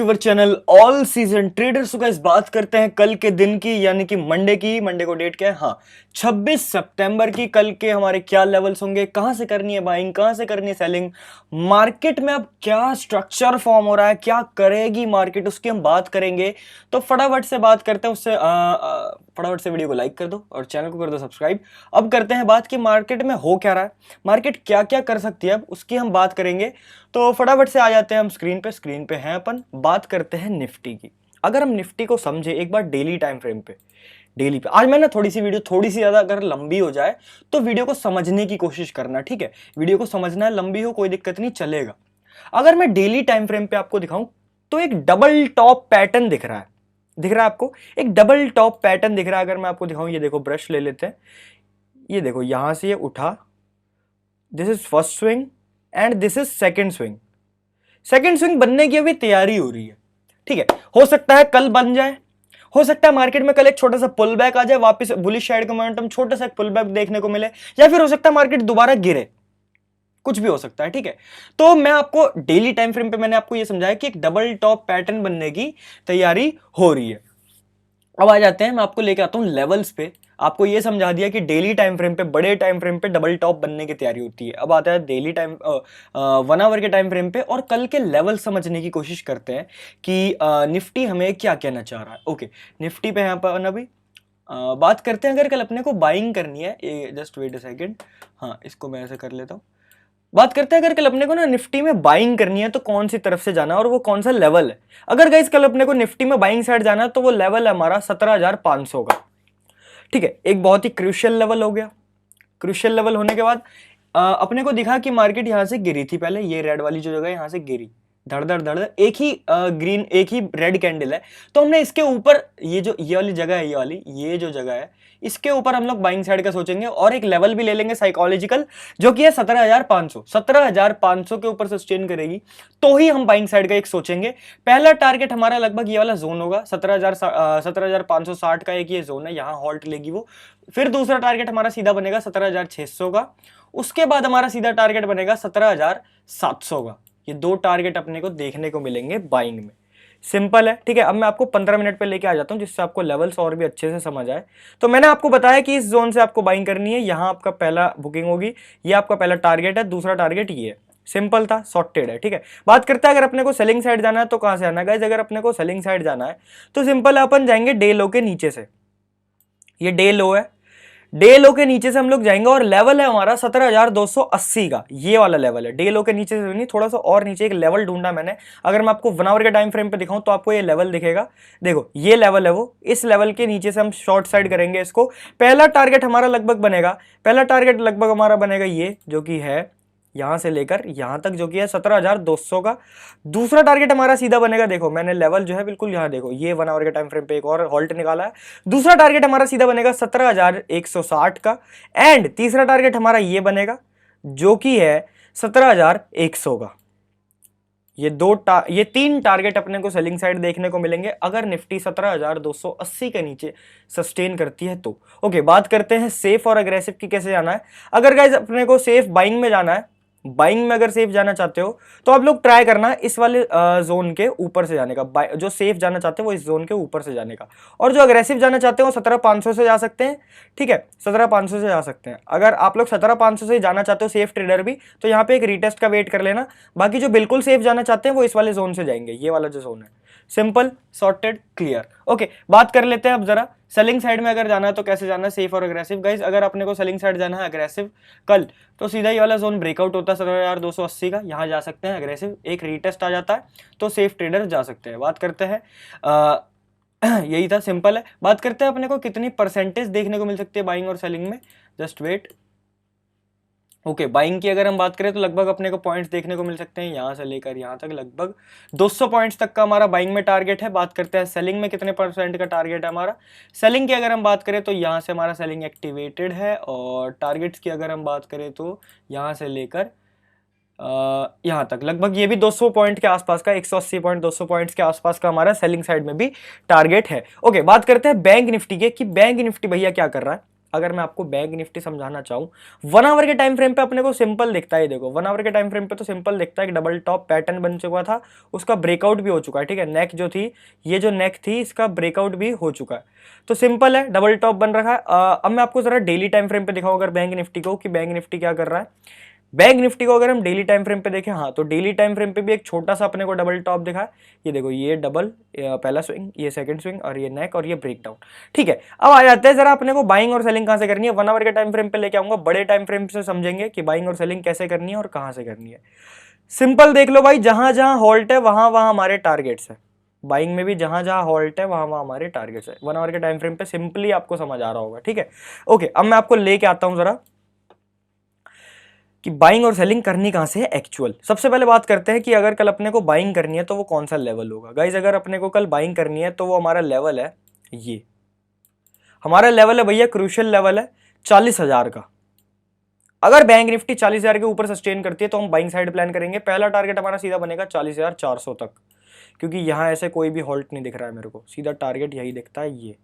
To our channel all season traders. का इस बात करते हैं कल के दिन की, यानी कि मंडे की। मंडे को डेट क्या है? हाँ, 26 सितंबर की। कल के हमारे क्या लेवल्स होंगे, कहां से करनी है बाइंग, कहां से करनी है सेलिंग, मार्केट में अब क्या स्ट्रक्चर फॉर्म हो रहा है, क्या करेगी मार्केट, उसकी हम बात करेंगे। तो फटाफट से बात करते हैं, उससे फटाफट से वीडियो को लाइक कर दो और चैनल को कर दो सब्सक्राइब। अब करते हैं बात कि मार्केट में हो क्या रहा है, मार्केट क्या क्या कर सकती है, अब उसकी हम बात करेंगे। तो फटाफट से आ जाते हैं हम स्क्रीन पे हैं अपन। बात करते हैं निफ्टी की। अगर हम निफ्टी को समझे एक बार डेली टाइम फ्रेम पे, डेली पे आज मैं ना थोड़ी सी वीडियो थोड़ी सी ज्यादा अगर लंबी हो जाए तो वीडियो को समझने की कोशिश करना, ठीक है। वीडियो को समझना है, लंबी हो कोई दिक्कत नहीं, चलेगा। अगर मैं डेली टाइम फ्रेम पे आपको दिखाऊं तो एक डबल टॉप पैटर्न दिख रहा है, दिख रहा है आपको? एक डबल टॉप पैटर्न दिख रहा है। अगर मैं आपको दिखाऊं, ये देखो, ब्रश ले लेते हैं, ये देखो, यहां से ये उठा, this is first swing and this is second swing. Second swing बनने की अभी तैयारी हो रही है, ठीक है। हो सकता है कल बन जाए, हो सकता है मार्केट में कल एक छोटा सा पुल बैक आ जाए, वापस बुलिश साइड का मोमेंटम, छोटा सा पुल बैक देखने को मिले, या फिर हो सकता है मार्केट दोबारा गिरे, कुछ भी हो सकता है, ठीक है। तो मैं आपको डेली टाइम फ्रेम पे मैंने आपको यह समझाया कि एक डबल टॉप पैटर्न बनने की तैयारी हो रही है। अब आ जाते हैं, मैं आपको लेके आता हूं लेवल्स पे। आपको ये समझा दिया कि डेली टाइम फ्रेम पे, बड़े टाइम फ्रेम पे डबल टॉप बनने की तैयारी होती है। अब आता है डेली टाइम 1 आवर के टाइम फ्रेम पे, और कल के लेवल समझने की कोशिश करते हैं कि निफ्टी हमें क्या कहना चाह रहा है। ओके, निफ्टी पे यहाँ पर अभी बात करते हैं। अगर कल अपने को बाइंग करनी है, जस्ट वेट अ सेकेंड, हाँ इसको मैं ऐसे कर लेता हूँ। बात करते हैं अगर कल अपने को ना निफ्टी में बाइंग करनी है तो कौन सी तरफ से जाना है और वो कौन सा लेवल है। अगर गाइस कल अपने को निफ्टी में बाइंग साइड जाना है तो वो लेवल है हमारा 17,500 का, ठीक है। एक बहुत ही क्रूशियल लेवल हो गया। क्रूशियल लेवल होने के बाद अपने को दिखा कि मार्केट यहां से गिरी थी पहले, ये रेड वाली जो जगह है यहां से गिरी, धड़ धड़ धड़, एक ही ग्रीन, एक ही रेड कैंडल है। तो हमने इसके ऊपर, ये वाली जगह है, ये जो जगह है, इसके ऊपर हम लोग बाइंग साइड का सोचेंगे और एक लेवल भी ले लेंगे साइकोलॉजिकल, जो कि है 17,500। 17,500 के ऊपर सस्टेन करेगी तो ही हम बाइंग साइड का एक सोचेंगे। पहला टारगेट हमारा लगभग ये वाला जोन होगा, 17,560 का एक ये जोन है, यहां हॉल्ट लेगी वो। फिर दूसरा टारगेट हमारा सीधा बनेगा 17,600 का। उसके बाद हमारा सीधा टारगेट बनेगा 17,700 का। ये दो टारगेट अपने को देखने को मिलेंगे बाइंग में। सिंपल है, ठीक है। अब मैं आपको 15 मिनट पे लेके आ जाता हूं जिससे आपको लेवल्स और भी अच्छे से समझ आए। तो मैंने आपको बताया कि इस जोन से आपको बाइंग करनी है, यहां आपका पहला बुकिंग होगी, ये आपका पहला टारगेट है, दूसरा टारगेट ये है। सिंपल था, सॉर्टेड है, ठीक है। बात करते हैं अगर अपने को सेलिंग साइड जाना है तो कहां से आना है गाइस। अगर अपने को सेलिंग साइड जाना है तो सिंपल है, अपन जाएंगे डे लो के नीचे से। ये डे लो है, डे लो के नीचे से हम लोग जाएंगे और लेवल है हमारा 17,280 का, ये वाला लेवल है। डे लो के नीचे से नहीं, थोड़ा सा और नीचे एक लेवल ढूंढा मैंने। अगर मैं आपको 1 आवर के टाइम फ्रेम पे दिखाऊं तो आपको ये लेवल दिखेगा, देखो ये लेवल है वो। इस लेवल के नीचे से हम शॉर्ट साइड करेंगे इसको। पहला टारगेट हमारा लगभग बनेगा, पहला टारगेट लगभग हमारा बनेगा ये, जो कि है यहां से लेकर यहां तक, जो कि है 17,200 का। दूसरा टारगेट हमारा सीधा बनेगा, देखो मैंने लेवल जो है बिल्कुल यहां, देखो ये 1 आवर के टाइम फ्रेम पे एक और हॉल्ट निकाला है। दूसरा टारगेट हमारा सीधा बनेगा 17,160 का। एंड तीसरा टारगेट हमारा ये बनेगा, जो कि है 17,100 का। ये 3 टारगेट अपने को सेलिंग साइड देखने को मिलेंगे अगर निफ्टी 17,280 के नीचे सस्टेन करती है तो। ओके, बात करते हैं सेफ और अग्रेसिव की, कैसे जाना है। अगर गाइज अपने को सेफ बाइंग में जाना है, बाइंग में अगर सेफ जाना चाहते हो तो आप लोग ट्राई करना इस वाले जोन के ऊपर से जाने का। जो सेफ जाना चाहते हैं वो इस जोन के ऊपर से जाने का, और जो अग्रेसिव जाना चाहते हैं वो 17,500 से जा सकते हैं, ठीक है। 17,500 से जा सकते हैं। अगर आप लोग 17,500 से जाना चाहते हो सेफ ट्रेडर भी, तो यहाँ पे एक रीटेस्ट का वेट कर लेना। बाकी जो बिल्कुल सेफ जाना चाहते हैं वो इस वाले जोन से जाएंगे, ये वाला जो जोन है। Simple, sorted, clear. ओके, बात कर लेते हैं अब जरा सेलिंग साइड में अगर जाना है तो कैसे जाना है, सेफ और अग्रेसिव। गाइस अगर अपने को सेलिंग साइड जाना है अग्रेसिव कल, तो सीधा ये वाला जोन ब्रेकआउट होता है 17,280 का, यहाँ जा सकते हैं अग्रेसिव। एक रीटेस्ट आ जाता है तो सेफ ट्रेडर जा सकते हैं। बात करते हैं यही था, सिंपल है। बात करते हैं अपने को कितनी परसेंटेज देखने को मिल सकती है बाइंग और सेलिंग में, जस्ट वेट। ओके, बाइंग की अगर हम बात करें तो लगभग अपने को पॉइंट्स देखने को मिल सकते हैं यहां से लेकर यहां तक, लगभग 200 पॉइंट्स तक का हमारा बाइंग में टारगेट है। बात करते हैं सेलिंग में कितने परसेंट का टारगेट है हमारा। सेलिंग की अगर हम बात करें तो यहां से हमारा सेलिंग एक्टिवेटेड है, और टारगेट्स की अगर हम बात करें तो यहां से लेकर यहां तक लगभग ये भी 200 पॉइंट के आसपास का, 180 पॉइंट 200 पॉइंट्स के आसपास का हमारा सेलिंग साइड में भी टारगेट है। ओके, बात करते हैं बैंक निफ्टी के कि बैंक निफ्टी भैया क्या कर रहा है। अगर मैं आपको बैंक निफ्टी समझाना चाहूँ, 1 आवर के टाइम फ्रेम पे अपने को सिंपल दिखता है। देखो 1 आवर के टाइम फ्रेम पे तो सिंपल दिखता है, एक डबल टॉप पैटर्न बन चुका था, उसका ब्रेकआउट भी हो चुका है, ठीक है। नेक जो थी, ये जो नेक थी, इसका ब्रेकआउट भी हो चुका है, तो सिंपल है, डबल टॉप बन रखा है। अब मैं आपको जरा डेली टाइम फ्रेम पे दिखाऊं अगर बैंक निफ्टी को, कि बैंक निफ्टी क्या कर रहा है। बैंक निफ्टी को अगर हम डेली टाइम फ्रेम पे देखें, हाँ, तो डेली टाइम फ्रेम पे भी एक छोटा सा अपने को डबल टॉप दिखा है। ये देखो, ये डबल पहला स्विंग, ये सेकंड स्विंग, और ये नेक, और ये ब्रेकडाउन, ठीक है। अब आ जाते हैं जरा अपने को बाइंग और सेलिंग कहां से करनी है। 1 आवर के टाइम फ्रेम पे लेके आऊंगा, बड़े टाइम फ्रेम से समझेंगे कि बाइंग और सेलिंग कैसे करनी है और कहां से करनी है। सिंपल देख लो भाई, जहां जहां हॉल्ट है वहां वहां हमारे टारगेट्स है। बाइंग में भी जहां जहां हॉल्ट है वहां वहां हमारे टारगेट्स है। 1 आवर के टाइम फ्रेम पे सिंपली आपको समझ आ रहा होगा, ठीक है। ओके, अब मैं आपको लेके आता हूं जरा कि बाइंग और सेलिंग करनी कहां से है एक्चुअल। सबसे पहले बात करते हैं कि अगर कल अपने को बाइंग करनी है तो वो कौन सा लेवल होगा। गाइज अगर अपने को कल बाइंग करनी है तो वो हमारा लेवल है, ये हमारा लेवल है भैया, क्रूशियल लेवल है 40,000 का। अगर बैंक निफ्टी 40,000 के ऊपर सस्टेन करती है तो हम बाइंग साइड प्लान करेंगे। पहला टारगेट हमारा सीधा बनेगा 40,400 तक, क्योंकि यहां ऐसे कोई भी हॉल्ट नहीं दिख रहा है मेरे को, सीधा टारगेट यही दिखता है, ये,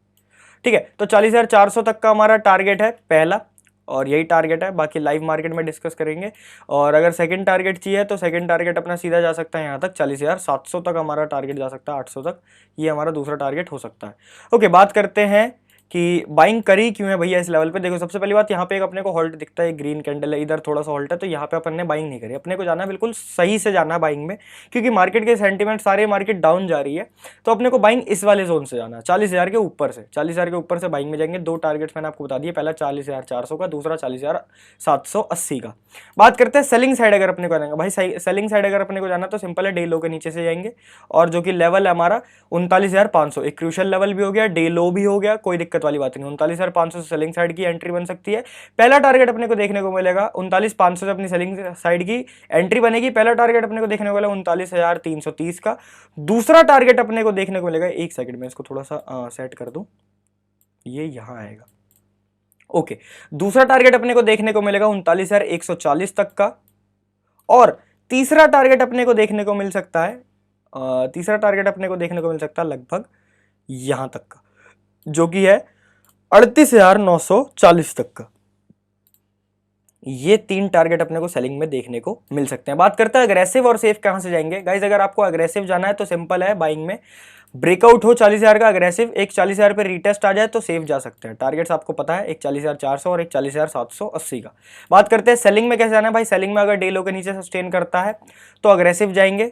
ठीक है। तो 40,400 तक का हमारा टारगेट है पहला, और यही टारगेट है, बाकी लाइव मार्केट में डिस्कस करेंगे। और अगर सेकंड टारगेट चाहिए तो सेकंड टारगेट अपना सीधा जा सकता है यहाँ तक, 40,700 तक हमारा टारगेट जा सकता है, 800 तक, ये हमारा दूसरा टारगेट हो सकता है। ओके, बात करते हैं कि बाइंग करी क्यों है भैया इस लेवल पे। देखो सबसे पहली बात, यहाँ पे एक अपने को हॉल्ट दिखता है, ग्रीन कैंडल है, इधर थोड़ा सा हॉल्ट है, तो यहाँ पे अपन ने बाइंग नहीं करी। अपने को जाना है बिल्कुल सही से जाना है बाइंग में, क्योंकि मार्केट के सेंटीमेंट सारे मार्केट डाउन जा रही है, तो अपने को बाइंग इस वाले जोन से जाना है, 40,000 के ऊपर से। 40,000 के ऊपर से बाइंग में जाएंगे। दो टारगेट्स मैंने आपको बता दिए, पहला 40,400 का, दूसरा 40,780 का। बात करते हैं सेलिंग साइड अगर अपने को जाना भाई, सेलिंग साइड अगर अपने को जाना तो सिंपल है, डे लो के नीचे से जाएंगे, और जो कि लेवल है हमारा 39,500, एक क्रूशियल लेवल भी हो गया, डे लो भी हो गया, कोई दिक्कत वाली बात नहीं। 39,500 से सेलिंग साइड की एंट्री बन सकती है। पहला टारगेट अपने को देखने को मिलेगा 39,500 से अपनी सेलिंग साइड की एंट्री बनेगी। पहला टारगेट अपने को देखने को मिलेगा 39,330 का। दूसरा टारगेट अपने को देखने को मिलेगा, एक सेकंड में इसको थोड़ा सा सेट कर दूं, ये यहां आएगा। ओके, दूसरा टारगेट अपने को देखने को मिलेगा 39,140 तक का। और तीसरा टारगेट अपने को देखने को मिल सकता है, तीसरा टारगेट अपने को देखने को मिल सकता है लगभग यहां तक का, जो कि है 38,940 तक का। ये तीन टारगेट अपने को सेलिंग में देखने को मिल सकते हैं। बात करते हैं अग्रेसिव और सेफ कहां से जाएंगे। गाइज अगर आपको अग्रेसिव जाना है तो सिंपल है, बाइंग में ब्रेकआउट हो 40,000 का अग्रेसिव, एक 40,000 पे रीटेस्ट आ जाए तो सेफ जा सकते हैं। टारगेट्स आपको पता है, एक 40,400 और एक 40,780 का। बात करते हैं सेलिंग में कैसे जाना है भाई। सेलिंग में अगर डे लो के नीचे सस्टेन करता है तो अग्रेसिव जाएंगे,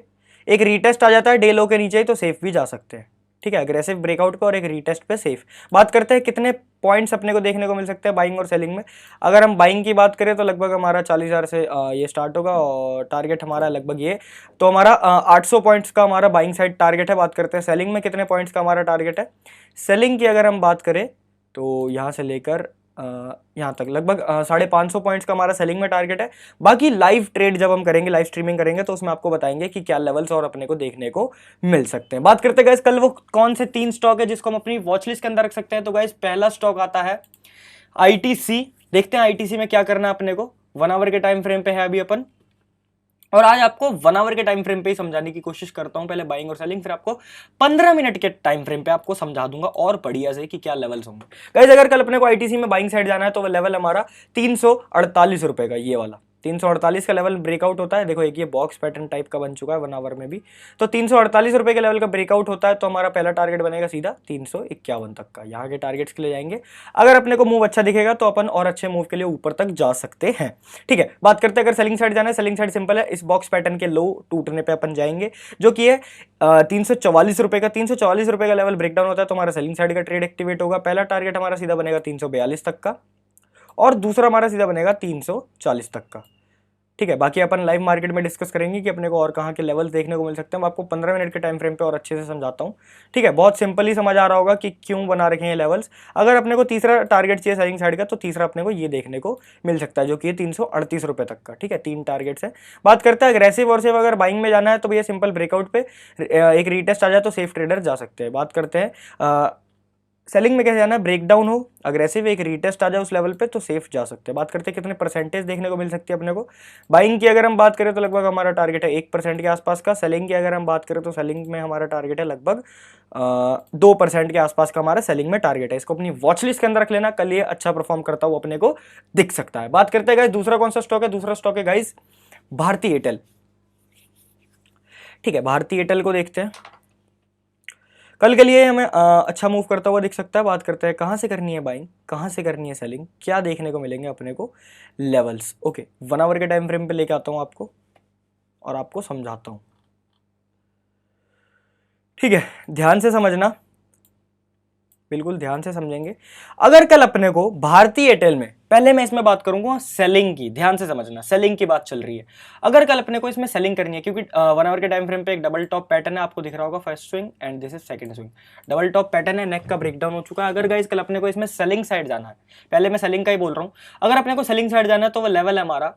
एक रीटेस्ट आ जाता है डे लो के नीचे ही तो सेफ भी जा सकते हैं, ठीक है। अग्रेसिव ब्रेकआउट पे और एक रीटेस्ट पे सेफ। बात करते हैं कितने पॉइंट्स अपने को देखने को मिल सकते हैं बाइंग और सेलिंग में। अगर हम बाइंग की बात करें तो लगभग हमारा 40,000 से ये स्टार्ट होगा, और टारगेट हमारा लगभग ये, तो हमारा 800 पॉइंट्स का हमारा बाइंग साइड टारगेट है। बात करते हैं सेलिंग में कितने पॉइंट्स का हमारा टारगेट है। सेलिंग की अगर हम बात करें तो यहाँ से लेकर यहाँ तक लगभग 550 पॉइंट्स का हमारा सेलिंग में टारगेट है। बाकी लाइव ट्रेड जब हम करेंगे, लाइव स्ट्रीमिंग करेंगे, तो उसमें आपको बताएंगे कि क्या लेवल्स और अपने को देखने को मिल सकते हैं। बात करते हैं गाइस कल वो कौन से 3 स्टॉक है जिसको हम अपनी वॉच लिस्ट के अंदर रख सकते हैं। तो गाइस पहला स्टॉक आता है आईटीसी। देखते हैं आईटीसी में क्या करना है अपने को। 1 आवर के टाइम फ्रेम पे है अभी अपन, और आज आपको 1 आवर के टाइम फ्रेम पे ही समझाने की कोशिश करता हूं। पहले बाइंग और सेलिंग, फिर आपको 15 मिनट के टाइम फ्रेम पे आपको समझा दूंगा और बढ़िया से कि क्या लेवल्स होंगे। गाइस अगर कल अपने को आईटीसी में बाइंग साइड जाना है तो वो लेवल हमारा 348 रुपए का, ये वाला 348 का लेवल ब्रेकआउट होता है। देखो एक ये बॉक्स पैटर्न टाइप का बन चुका है 1 आवर में भी, तो 348 रुपए के लेवल का ब्रेकआउट होता है, तो हमारा पहला टारगेट बनेगा सीधा 351 तक का। यहाँ के टारगेट्स के लिए जाएंगे। अगर अपने को मूव अच्छा दिखेगा तो अपन और अच्छे मूव के लिए ऊपर तक जा सकते हैं, ठीक है। बात करते हैं अगर सेलिंग साइड जाना है, सेलिंग साइड सिंपल है, इस बॉक्स पैटर्न के लो टूटने पे अपन जाएंगे, जो कि है 344 रुपए का। 344 रुपए का लेवल ब्रेकडाउन होता है तो हमारा सेलिंग साइड का ट्रेड एक्टिवेट होगा। पहला टारगेट हमारा सीधा बनेगा 342 तक का, और दूसरा हमारा सीधा बनेगा 340 तक का, ठीक है। बाकी अपन लाइव मार्केट में डिस्कस करेंगे कि अपने को और कहाँ के लेवल्स देखने को मिल सकते हैं। मैं आपको 15 मिनट के टाइम फ्रेम पे और अच्छे से समझाता हूँ, ठीक है। बहुत सिंपल ही समझ आ रहा होगा कि क्यों बना रखे हैं लेवल्स। अगर अपने को तीसरा टारगेट चाहिए सेलिंग साइड का, तो तीसरा अपने को ये देखने को मिल सकता है, जो कि 338 रुपए तक का, ठीक है। 3 टारगेट्स है। बात करते हैं अग्रेसिव और सेफ। अगर बाइंग में जाना है तो भैया सिंपल ब्रेकआउट पे एक रीटेस्ट आ जाए तो सेफ ट्रेडर जा सकते हैं। बात करते हैं सेलिंग में कैसे जाना है, ब्रेकडाउन हो, अग्रेसिव, एक रीटेस्ट आ जाए उस लेवल पे तो सेफ जा सकते हैं। बात करते हैं कितने परसेंटेज देखने को मिल सकती है अपने को। बाइंग की अगर हम बात करें तो लगभग हमारा टारगेट है 1% के आसपास का। सेलिंग की अगर हम बात करें तो सेलिंग में हमारा टारगेट है लगभग 2% के आसपास का हमारा सेलिंग में टारगेट है। इसको अपनी वॉच लिस्ट के अंदर रख लेना, कल ये अच्छा परफॉर्म करता हुआ अपने को दिख सकता है। बात करते हैं गाइस दूसरा कौन सा स्टॉक है, दूसरा स्टॉक है गाइस भारती एयरटेल। ठीक है, भारती एयरटेल को देखते हैं, कल के लिए हमें अच्छा मूव करता हुआ दिख सकता है। बात करते हैं कहाँ से करनी है बाइंग, कहाँ से करनी है सेलिंग, क्या देखने को मिलेंगे अपने को लेवल्स। ओके, 1 आवर के टाइम फ्रेम पे लेके आता हूँ आपको और आपको समझाता हूँ। ठीक है, ध्यान से समझना, बिल्कुल ध्यान से समझेंगे। अगर कल अपने को भारती एयरटेल में, पहले मैं इसमें बात करूंगा सेलिंग की, ध्यान से समझना, सेलिंग की बात चल रही है। अगर कल अपने को इसमें सेलिंग करनी है, क्योंकि 1 आवर के टाइम फ्रेम पे एक डबल टॉप पैटर्न है, आपको दिख रहा होगा first swing and this is second swing, double top pattern है, नेक का ब्रेकडाउन हो चुका है। अगर गाइस कल अपने को इसमें सेलिंग साइड जाना है, पहले मैं सेलिंग का ही बोल रहा हूं, अगर अपने को सेलिंग साइड जाना है तो वो लेवल है हमारा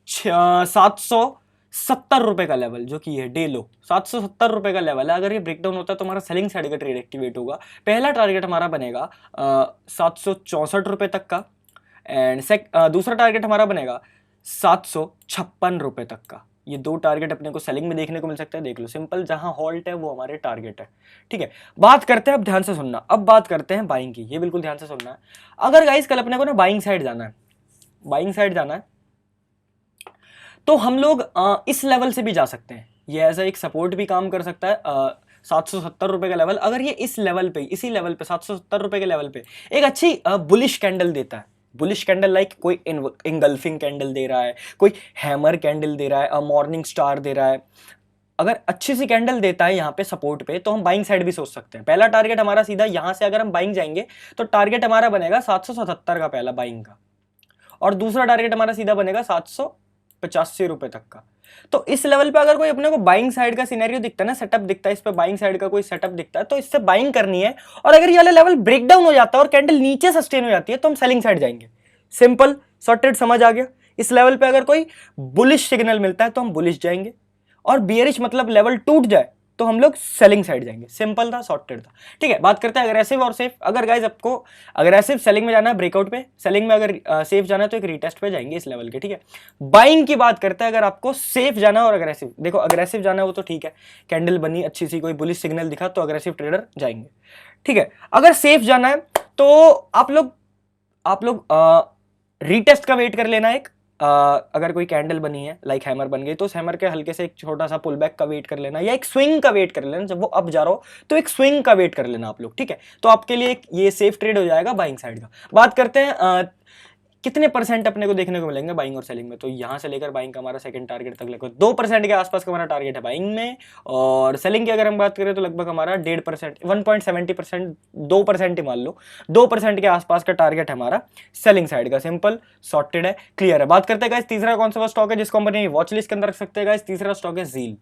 770 रुपए का लेवल, जो कि है डे लो 770 रुपए का लेवल है। अगर ये ब्रेकडाउन होता है तो हमारा सेलिंग साइड का ट्रेड एक्टिवेट होगा। पहला टारगेट हमारा बनेगा 764 रुपए तक का, एंड दूसरा टारगेट हमारा बनेगा 756 रुपए तक का। ये दो टारगेट अपने को सेलिंग में देखने को मिल सकता है, देख लो, सिंपल, जहां हॉल्ट है वो हमारे टारगेट है। ठीक है, बात करते हैं, अब ध्यान से सुनना, अब बात करते हैं बाइंग की, ये बिल्कुल ध्यान से सुनना है। अगर गाइस कल अपने को ना बाइंग साइड जाना है, बाइंग साइड जाना है, तो हम लोग इस लेवल से भी जा सकते हैं, ये ऐसा एक सपोर्ट भी काम कर सकता है। 770 रुपए का लेवल, अगर ये इस लेवल पे, इसी लेवल पे 770 रुपए के लेवल पे एक अच्छी बुलिश कैंडल देता है, बुलिश कैंडल लाइक कोई इंगल्फिंग कैंडल दे रहा है, कोई हैमर कैंडल दे रहा है, मॉर्निंग स्टार दे रहा है, अगर अच्छी सी कैंडल देता है यहाँ पे सपोर्ट पे, तो हम बाइंग साइड भी सोच सकते हैं। पहला टारगेट हमारा सीधा यहाँ से अगर हम बाइंग जाएंगे तो टारगेट हमारा बनेगा 777 का, पहला बाइंग का, और दूसरा टारगेट हमारा सीधा बनेगा 785 रुपए तक का। तो इस लेवल पे अगर कोई अपने को बाइंग साइड का सिनेरियो दिखता है ना, सेटअप दिखता है, इस पे बाइंग साइड का कोई सेटअप दिखता है, तो इससे बाइंग करनी है। और अगर ये वाला लेवल ब्रेकडाउन हो जाता है और कैंडल नीचे सस्टेन हो जाती है तो हम सेलिंग साइड जाएंगे। सिंपल सॉर्टेड, समझ आ गया। इस लेवल पे अगर कोई बुलिश सिग्नल मिलता है तो हम बुलिश जाएंगे, और बियरिश मतलब लेवल टूट जाए तो हम लोग सेलिंग साइड जाएंगे। सिंपल था, सॉर्टेड था। ठीक है, बात करते हैं अग्रेसिव और सेफ। अगर गाइस आपको अग्रेसिव सेलिंग में जाना है ब्रेकआउट पे, सेलिंग में अगर सेफ जाना है तो एक रीटेस्ट पे जाएंगे इस लेवल के। ठीक है, बाइंग की बात करते हैं, अगर आपको सेफ जाना है और अग्रेसिव, देखो अग्रेसिव जाना है वो तो ठीक है, कैंडल बनी अच्छी सी, कोई बुलिश सिग्नल दिखा तो अग्रेसिव ट्रेडर जाएंगे। ठीक है, अगर सेफ जाना है तो आप लोग रीटेस्ट का वेट कर लेना एक। अगर कोई कैंडल बनी है लाइक हैमर बन गई तो उस हैमर के हल्के से एक छोटा सा पुल बैक का वेट कर लेना, या एक स्विंग का वेट कर लेना, जब वो अप जा रहा हो तो एक स्विंग का वेट कर लेना आप लोग। ठीक है, तो आपके लिए एक ये सेफ ट्रेड हो जाएगा बाइंग साइड का। बात करते हैं कितने परसेंट अपने को देखने को मिलेंगे बाइंग और सेलिंग में, तो यहां से लेकर बाइंग का हमारा सेकंड टारगेट तक लगभग 2% के आसपास का हमारा टारगेट है बाइंग में, और सेलिंग की अगर हम बात करें तो लगभग हमारा 1.5%, 1.70%, 2% ही मान लो, 2% के आसपास का टारगेट है हमारा सेलिंग साइड का। सिंपल, सॉर्टेड है, क्लियर है। बात करते हैं गाइस तीसरा कौन सा स्टॉक है जिसको हम अपनी वॉच लिस्ट के अंदर रख सकते हैं गाइस। तीसरा स्टॉक है ज़ील।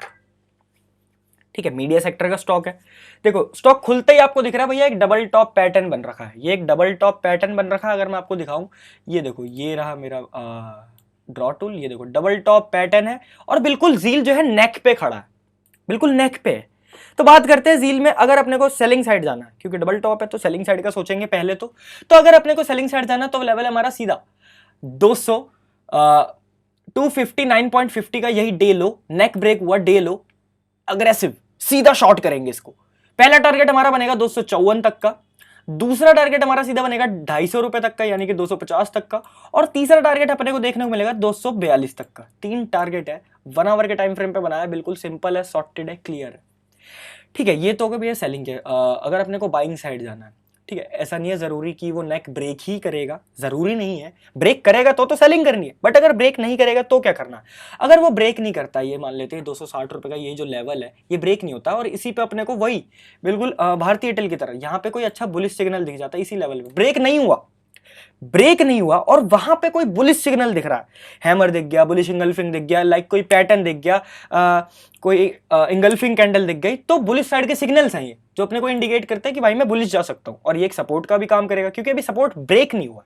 ठीक है, मीडिया सेक्टर का स्टॉक है। देखो स्टॉक खुलते ही आपको दिख रहा है भैया एक डबल टॉप पैटर्न बन रखा है, ये एक डबल टॉप पैटर्न बन रखा है। अगर मैं आपको दिखाऊं, ये देखो, ये रहा मेरा ड्रॉ टूल, ये देखो डबल टॉप पैटर्न है, और बिल्कुल ज़ील जो है नेक पे खड़ा है, बिल्कुल नेक पे है। तो बात करते हैं ज़ील में, अगर अपने को सेलिंग साइड जाना है, क्योंकि डबल टॉप है तो सेलिंग साइड का सोचेंगे पहले तो अगर अपने को सेलिंग साइड जाना है तो लेवल है हमारा सीधा 259.50 का, यही डे लो, नेक ब्रेक हुआ डे लो, अग्रेसिव सीधा शॉर्ट करेंगे इसको। पहला टारगेट हमारा बनेगा 254 तक का, दूसरा टारगेट हमारा सीधा बनेगा 250 रुपए तक का, यानी कि 250 तक का, और तीसरा टारगेट अपने को देखने को मिलेगा 242 तक का। 3 टारगेट है, 1 आवर के टाइम फ्रेम पे बनाया, बिल्कुल सिंपल है, सॉर्टेड है, क्लियर है। ठीक है, ये तो हो गया भैया सेलिंग के। अगर अपने को बाइंग साइड जाना है, ठीक है, ऐसा नहीं है जरूरी कि वो नेक ब्रेक ही करेगा, जरूरी नहीं है, ब्रेक करेगा तो सेलिंग करनी है, बट अगर ब्रेक नहीं करेगा तो क्या करना है। अगर वो ब्रेक नहीं करता, ये मान लेते हैं 260 रुपए का ये जो लेवल है ये ब्रेक नहीं होता, और इसी पे अपने को वही बिल्कुल भारती एयरटेल की तरह यहाँ पे कोई अच्छा बुलिश सिग्नल दिख जाता है, इसी लेवल पे ब्रेक नहीं हुआ, ब्रेक नहीं हुआ, और वहां पे कोई बुलिश सिग्नल दिख रहा है, हैमर दिख गया, बुलिश इंगल्फिंग दिख गया, लाइक कोई पैटर्न दिख गया, कोई इंगल्फिंग कैंडल दिख गई, तो बुलिश साइड के सिग्नल्स हैं ये, जो अपने को इंडिकेट करते हैं कि भाई मैं बुलिश जा सकता हूं। और ये एक सपोर्ट का भी काम करेगा, क्योंकि अभी सपोर्ट ब्रेक नहीं हुआ।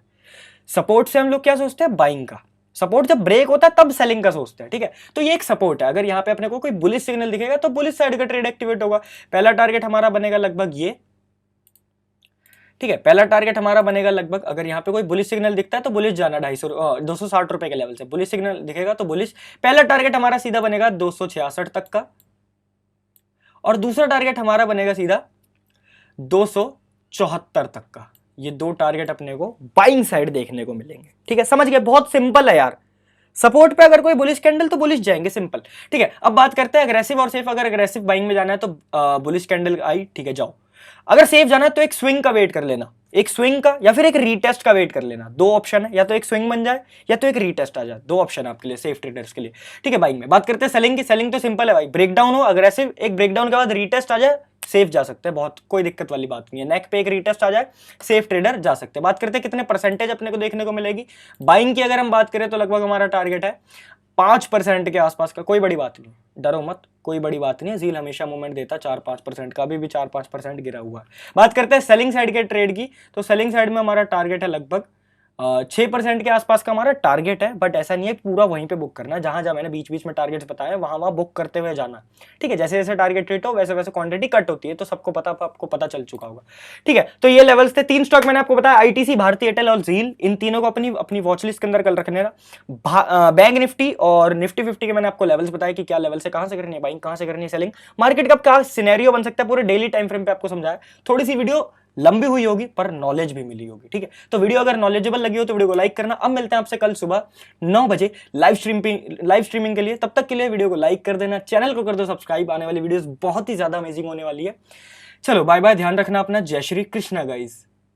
सपोर्ट से हम लोग क्या सोचते हैं, बाइंग का। सपोर्ट जब ब्रेक होता है तब सेलिंग का सोचते हैं। ठीक है, तो ये एक सपोर्ट है, अगर यहाँ पे अपने को कोई बुलिश सिग्नल दिखेगा तो बुलिश साइड का ट्रेड एक्टिवेट होगा। पहला टारगेट हमारा बनेगा लगभग ये ठीक है, पहला टारगेट हमारा बनेगा लगभग, अगर यहाँ पे कोई बुलिश सिग्नल दिखता है तो बुलिश जाना 260 रुपए के लेवल से, बुलिश सिग्नल दिखेगा तो बुलिश। पहला टारगेट हमारा सीधा बनेगा 266 तक का, और दूसरा टारगेट हमारा बनेगा सीधा 274 तक का। ये दो टारगेट अपने को बाइंग साइड देखने को मिलेंगे। ठीक है, समझ गए, बहुत सिंपल है यार। सपोर्ट पे अगर कोई बुलिश कैंडल तो बुलिश जाएंगे, सिंपल। ठीक है, अब बात करते हैं अग्रेसिव और सेफ। अगर अग्रेसिव बाइंग में जाना है तो बुलिश कैंडल आई, ठीक है, जाओ। अगर सेफ जाना है तो एक स्विंग का वेट कर लेना, एक स्विंग का या फिर एक रीटेस्ट का वेट कर लेना। दो ऑप्शन है, या तो एक स्विंग बन जाए या तो एक रीटेस्ट आ जाए, दो ऑप्शन है आपके लिए सेफ ट्रेडर्स के लिए। ठीक है, बाइंग में बात करते हैं सेलिंग की। सेलिंग तो सिंपल है भाई, ब्रेकडाउन हो अग्रेसिव, एक ब्रेकडाउन के बाद रीटेस्ट आ जाए, सेफ जा सकते हैं, बहुत कोई दिक्कत वाली बात नहीं है। नेक पे एक रीटेस्ट आ जाए, सेफ ट्रेडर जा सकते हैं। बात करते हैं कितने परसेंटेज अपने को देखने को मिलेगी बाइंग की। अगर हम बात करें तो लगभग हमारा टारगेट है 5% के आसपास का। कोई बड़ी बात नहीं, डरो मत, कोई बड़ी बात नहीं है। जील हमेशा मूवमेंट देता 4-5% का, अभी भी 4-5% गिरा हुआ है। बात करते हैं सेलिंग साइड के ट्रेड की, तो सेलिंग साइड में हमारा टारगेट है लगभग 6% के आसपास का हमारा टारगेट है। बट ऐसा नहीं है पूरा वहीं पे बुक करना, जहां जहां मैंने बीच बीच में टारगेट्स बताए वहां बुक करते हुए जाना। ठीक है, जैसे जैसे टारगेट हिट हो वैसे वैसे क्वांटिटी कट होती है, तो सबको आपको पता चल चुका होगा। ठीक है, तो ये लेवल्स थे। 3 स्टॉक मैंने आपको बताया, आईटीसी, भारती एयरटेल और जील। इन तीनों को अपनी वॉच लिस्ट के अंदर कल रखने ना। बैंक निफ्टी और निफ्टी 50 के मैंने आपको लेवल्स बताया कि क्या लेवल से कहां से करनी है बाइंग, कहां से करनी है सेलिंग, मार्केट का क्या सिनेरियो बन सकता है, पूरे डेली टाइम फ्रेम पे आपको समझाया। थोड़ी सी वीडियो लंबी हुई होगी पर नॉलेज भी मिली होगी। ठीक है, तो वीडियो अगर नॉलेजेबल लगी हो तो वीडियो को लाइक करना। अब मिलते हैं आपसे कल सुबह 9 बजे लाइव स्ट्रीमिंग के लिए। तब तक के लिए वीडियो को लाइक कर देना, चैनल को कर दो सब्सक्राइब, आने वाली वीडियोस बहुत ही ज्यादा अमेजिंग होने वाली है। चलो बाय बाय, ध्यान रखना अपना, जय श्री कृष्णा गाइस।